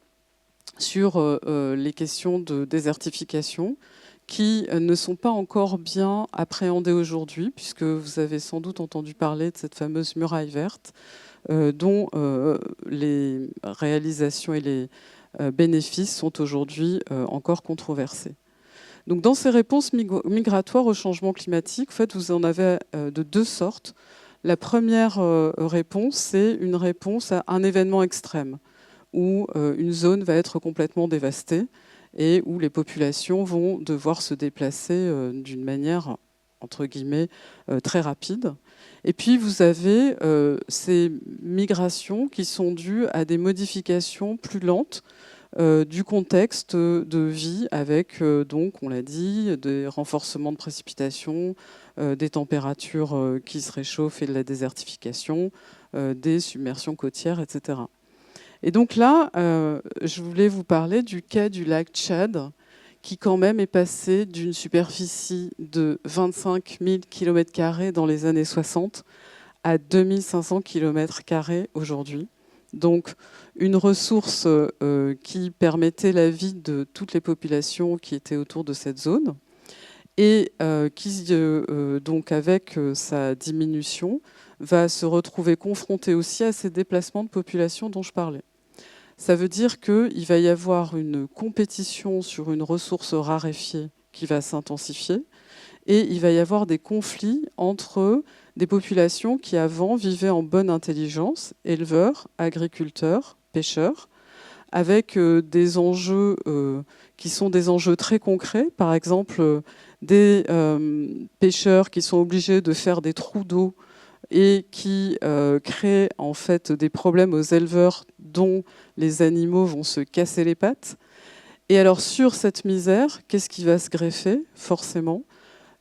sur les questions de désertification qui ne sont pas encore bien appréhendées aujourd'hui, puisque vous avez sans doute entendu parler de cette fameuse muraille verte, dont les réalisations et les bénéfices sont aujourd'hui encore controversés. Donc, dans ces réponses migratoires au changement climatique, en fait, vous en avez de deux sortes. La première réponse, c'est une réponse à un événement extrême, où une zone va être complètement dévastée et où les populations vont devoir se déplacer d'une manière, entre guillemets, très rapide. Et puis, vous avez ces migrations qui sont dues à des modifications plus lentes du contexte de vie avec, donc, on l'a dit, des renforcements de précipitations, des températures qui se réchauffent et de la désertification, des submersions côtières, etc. Et donc là, je voulais vous parler du cas du lac Tchad, qui quand même est passé d'une superficie de 25 000 km² dans les années 60 à 2500 km² aujourd'hui. Donc une ressource qui permettait la vie de toutes les populations qui étaient autour de cette zone et qui, donc avec sa diminution, va se retrouver confrontée aussi à ces déplacements de population dont je parlais. Ça veut dire qu'il va y avoir une compétition sur une ressource raréfiée qui va s'intensifier et il va y avoir des conflits entre des populations qui avant vivaient en bonne intelligence, éleveurs, agriculteurs, pêcheurs, avec des enjeux qui sont des enjeux très concrets, par exemple des pêcheurs qui sont obligés de faire des trous d'eau et qui créent en fait des problèmes aux éleveurs dont les animaux vont se casser les pattes. Et alors sur cette misère, qu'est-ce qui va se greffer? Forcément,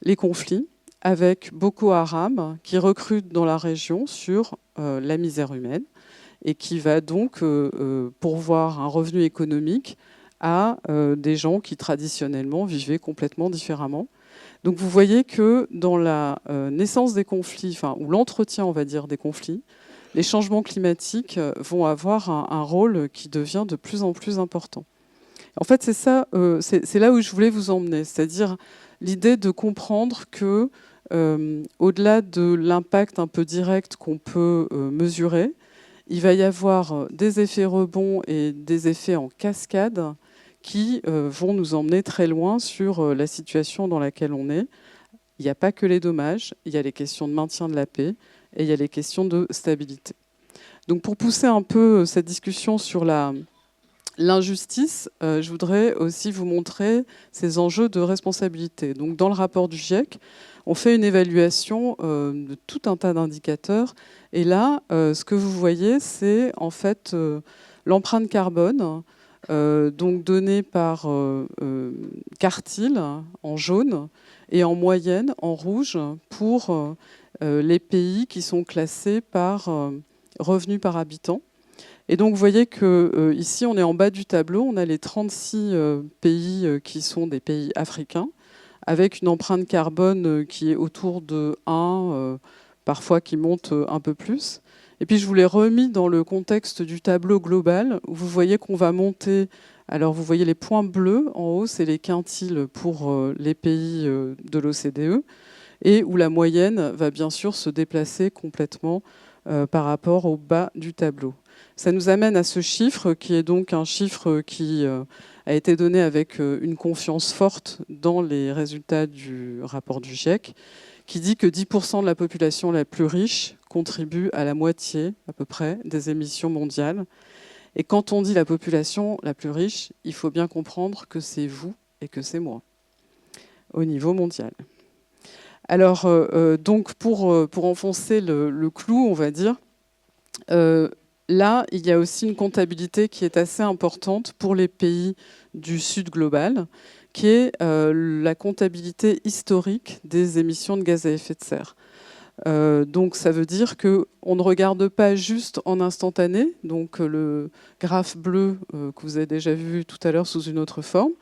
les conflits avec Boko Haram qui recrute dans la région sur la misère humaine et qui va donc pourvoir un revenu économique à des gens qui traditionnellement vivaient complètement différemment. Donc vous voyez que dans la naissance des conflits, ou l'entretien, on va dire, des conflits, les changements climatiques vont avoir un rôle qui devient de plus en plus important. En fait, c'est ça, c'est là où je voulais vous emmener, c'est-à-dire l'idée de comprendre que, au-delà de l'impact un peu direct qu'on peut mesurer, il va y avoir des effets rebonds et des effets en cascade qui vont nous emmener très loin sur la situation dans laquelle on est. Il n'y a pas que les dommages, il y a les questions de maintien de la paix et il y a les questions de stabilité. Donc pour pousser un peu cette discussion sur l'injustice, je voudrais aussi vous montrer ces enjeux de responsabilité. Donc dans le rapport du GIEC, on fait une évaluation de tout un tas d'indicateurs. Et là, ce que vous voyez, c'est en fait l'empreinte carbone, donc donnée par quartile en jaune et en moyenne en rouge pour les pays qui sont classés par revenus par habitant. Et donc vous voyez que ici on est en bas du tableau, on a les 36 pays qui sont des pays africains, avec une empreinte carbone qui est autour de 1, parfois qui monte un peu plus. Et puis je vous l'ai remis dans le contexte du tableau global, où vous voyez qu'on va monter. Alors vous voyez les points bleus en haut, c'est les quintiles pour les pays de l'OCDE, et où la moyenne va bien sûr se déplacer complètement par rapport au bas du tableau. Ça nous amène à ce chiffre, qui est donc un chiffre qui a été donné avec une confiance forte dans les résultats du rapport du GIEC, qui dit que 10% de la population la plus riche contribue à la moitié, à peu près, des émissions mondiales. Et quand on dit la population la plus riche, il faut bien comprendre que c'est vous et que c'est moi, au niveau mondial. Alors, donc, pour enfoncer le clou, on va dire, là, il y a aussi une comptabilité qui est assez importante pour les pays du Sud global, qui est la comptabilité historique des émissions de gaz à effet de serre. Donc ça veut dire qu'on ne regarde pas juste en instantané, donc le graphe bleu que vous avez déjà vu tout à l'heure sous une autre forme,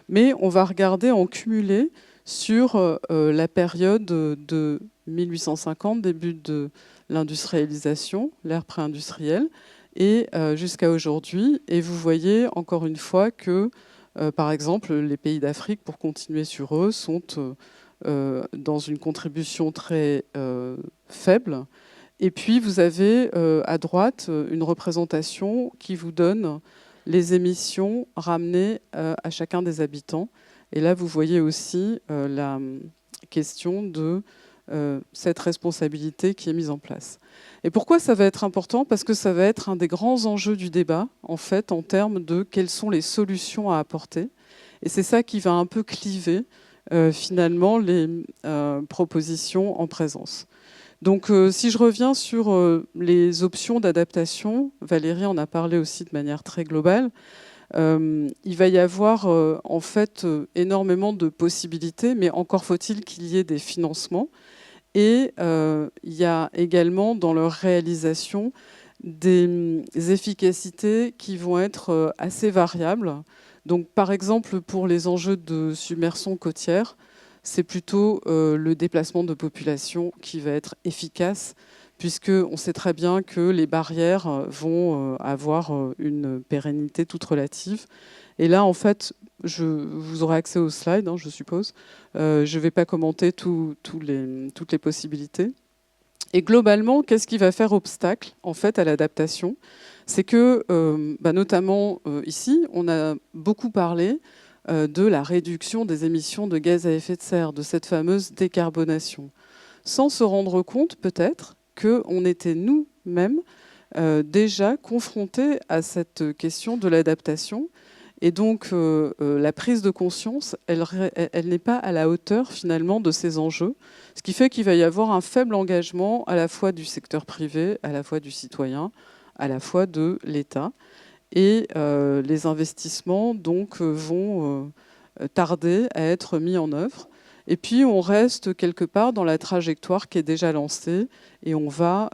mais on va regarder en cumulé sur la période de 1850, début de l'industrialisation, l'ère pré-industrielle, et jusqu'à aujourd'hui. Et vous voyez encore une fois que, par exemple, les pays d'Afrique, pour continuer sur eux, sont dans une contribution très faible. Et puis, vous avez à droite une représentation qui vous donne les émissions ramenées à chacun des habitants. Et là, vous voyez aussi la question de cette responsabilité qui est mise en place. Et pourquoi ça va être important? Parce que ça va être un des grands enjeux du débat, en fait, en termes de quelles sont les solutions à apporter. Et c'est ça qui va un peu cliver, finalement, les propositions en présence. Donc, si je reviens sur les options d'adaptation, Valérie en a parlé aussi de manière très globale, il va y avoir en fait énormément de possibilités, mais encore faut-il qu'il y ait des financements. Et il y a également dans leur réalisation des efficacités qui vont être assez variables. Donc, par exemple, pour les enjeux de submersion côtière, c'est plutôt le déplacement de population qui va être efficace, puisqu'on sait très bien que les barrières vont avoir une pérennité toute relative. Et là, en fait, vous aurez accès aux slides, je suppose. Je ne vais pas commenter toutes les possibilités. Et globalement, qu'est-ce qui va faire obstacle en fait, à l'adaptation? C'est que, notamment ici, on a beaucoup parlé de la réduction des émissions de gaz à effet de serre, de cette fameuse décarbonation. sans se rendre compte peut-être qu'on était nous-mêmes déjà confrontés à cette question de l'adaptation. Et donc la prise de conscience, elle n'est pas à la hauteur finalement de ces enjeux, ce qui fait qu'il va y avoir un faible engagement à la fois du secteur privé, à la fois du citoyen, à la fois de l'État. Et les investissements donc vont tarder à être mis en œuvre. Et puis on reste quelque part dans la trajectoire qui est déjà lancée et on va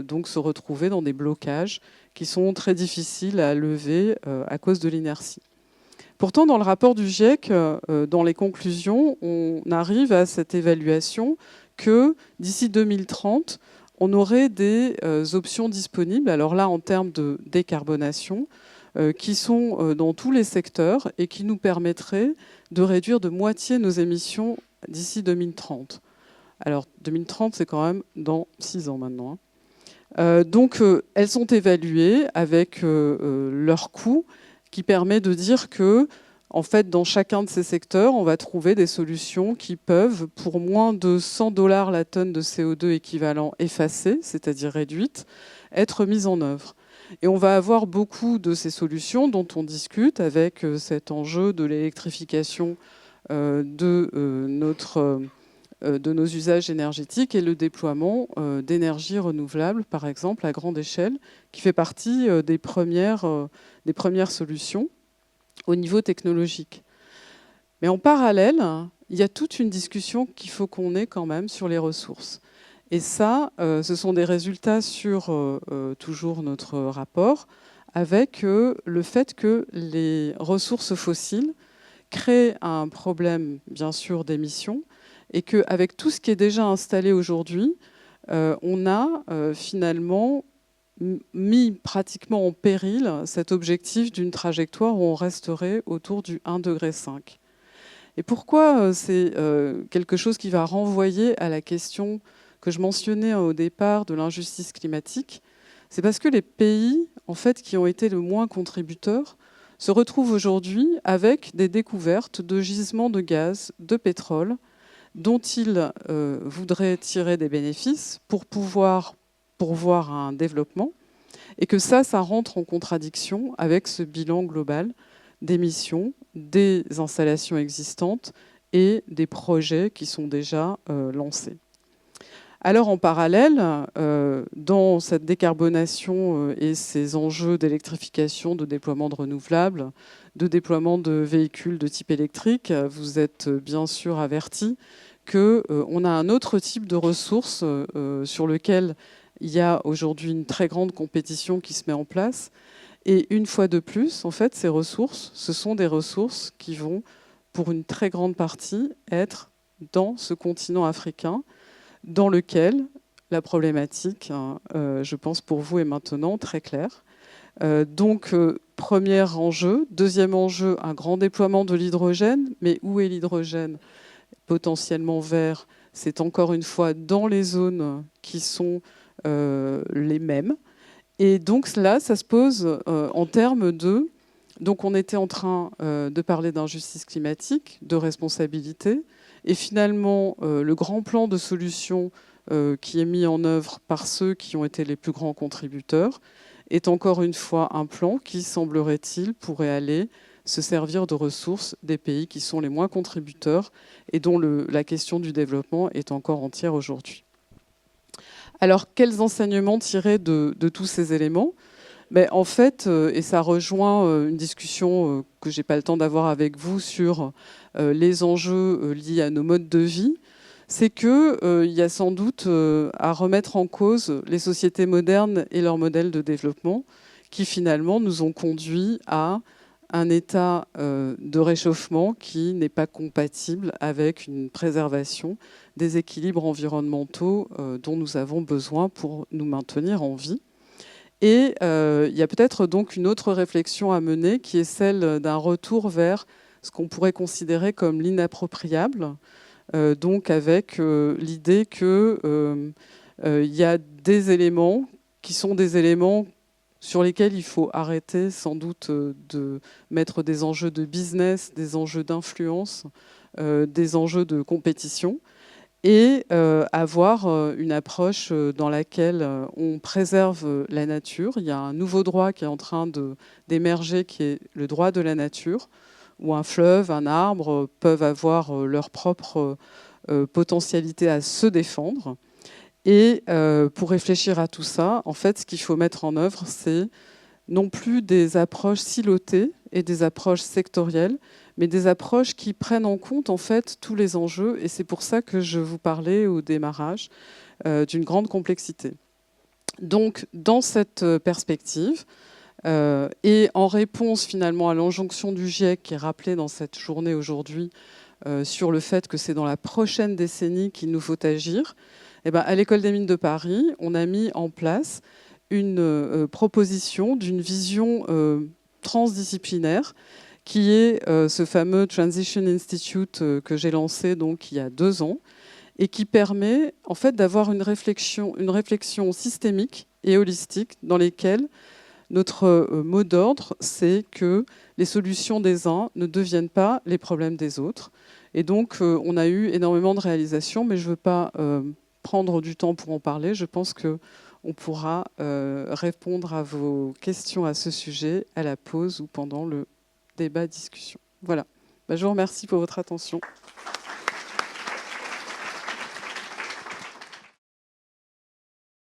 donc se retrouver dans des blocages qui sont très difficiles à lever à cause de l'inertie. Pourtant, dans le rapport du GIEC, dans les conclusions, on arrive à cette évaluation que d'ici 2030, on aurait des options disponibles, alors là en termes de décarbonation, qui sont dans tous les secteurs et qui nous permettraient de réduire de moitié nos émissions d'ici 2030. Alors 2030, c'est quand même dans 6 ans maintenant. Donc elles sont évaluées avec leur coût qui permet de dire que en fait, dans chacun de ces secteurs, on va trouver des solutions qui peuvent, pour moins de 100 $ la tonne de CO2 équivalent effacée, c'est-à-dire réduite, être mises en œuvre. Et on va avoir beaucoup de ces solutions dont on discute avec cet enjeu de l'électrification de nos usages énergétiques et le déploiement d'énergies renouvelables, par exemple, à grande échelle, qui fait partie des premières solutions au niveau technologique. Mais en parallèle, il y a toute une discussion qu'il faut qu'on ait quand même sur les ressources. Et ça, ce sont des résultats sur toujours notre rapport, avec le fait que les ressources fossiles créent un problème, bien sûr, d'émissions, et qu'avec tout ce qui est déjà installé aujourd'hui, on a finalement mis pratiquement en péril cet objectif d'une trajectoire où on resterait autour du 1,5 degré. Et pourquoi c'est quelque chose qui va renvoyer à la question que je mentionnais au départ de l'injustice climatique? C'est parce que les pays en fait, qui ont été le moins contributeurs se retrouvent aujourd'hui avec des découvertes de gisements de gaz, de pétrole, dont ils voudraient tirer des bénéfices pour pouvoir pourvoir à un développement, et que ça rentre en contradiction avec ce bilan global d'émissions, des installations existantes et des projets qui sont déjà lancés. Alors en parallèle, dans cette décarbonation et ces enjeux d'électrification, de déploiement de renouvelables, de déploiement de véhicules de type électrique, vous êtes bien sûr avertis qu'on a un autre type de ressources sur lequel il y a aujourd'hui une très grande compétition qui se met en place. Et une fois de plus, en fait, ces ressources, ce sont des ressources qui vont, pour une très grande partie, être dans ce continent africain, dans lequel la problématique, je pense pour vous, est maintenant très claire. Donc, premier enjeu. Deuxième enjeu, un grand déploiement de l'hydrogène. Mais où est l'hydrogène potentiellement vert? C'est encore une fois dans les zones qui sont les mêmes. Et donc là, ça se pose en termes de... Donc on était en train de parler d'injustice climatique, de responsabilité. Et finalement, le grand plan de solutions qui est mis en œuvre par ceux qui ont été les plus grands contributeurs est encore une fois un plan qui, semblerait-il, pourrait aller se servir de ressources des pays qui sont les moins contributeurs et dont la question du développement est encore entière aujourd'hui. Alors, quels enseignements tirer de tous ces éléments? Mais en fait, et ça rejoint une discussion que je n'ai pas le temps d'avoir avec vous sur les enjeux liés à nos modes de vie, c'est qu'il y a sans doute à remettre en cause les sociétés modernes et leurs modèles de développement qui finalement nous ont conduits à un état de réchauffement qui n'est pas compatible avec une préservation des équilibres environnementaux dont nous avons besoin pour nous maintenir en vie. Et il y a peut-être donc une autre réflexion à mener qui est celle d'un retour vers ce qu'on pourrait considérer comme l'inappropriable, donc avec l'idée qu'il y a des éléments qui sont des éléments sur lesquels il faut arrêter sans doute de mettre des enjeux de business, des enjeux d'influence, des enjeux de compétition, et avoir une approche dans laquelle on préserve la nature. Il y a un nouveau droit qui est en train d'émerger, qui est le droit de la nature, où un fleuve, un arbre peuvent avoir leur propre potentialité à se défendre. Et pour réfléchir à tout ça, en fait, ce qu'il faut mettre en œuvre, c'est non plus des approches silotées et des approches sectorielles, mais des approches qui prennent en compte en fait tous les enjeux. Et c'est pour ça que je vous parlais au démarrage d'une grande complexité. Donc, dans cette perspective, et en réponse finalement à l'injonction du GIEC qui est rappelée dans cette journée aujourd'hui sur le fait que c'est dans la prochaine décennie qu'il nous faut agir, eh ben, à l'École des mines de Paris, on a mis en place une proposition d'une vision transdisciplinaire qui est ce fameux Transition Institute que j'ai lancé donc il y a 2 ans et qui permet en fait d'avoir une réflexion systémique et holistique dans lesquelles notre mot d'ordre, c'est que les solutions des uns ne deviennent pas les problèmes des autres. Et donc, on a eu énormément de réalisations, mais je ne veux pas prendre du temps pour en parler. Je pense qu'on pourra répondre à vos questions à ce sujet à la pause ou pendant le débat-discussion. Voilà. Je vous remercie pour votre attention.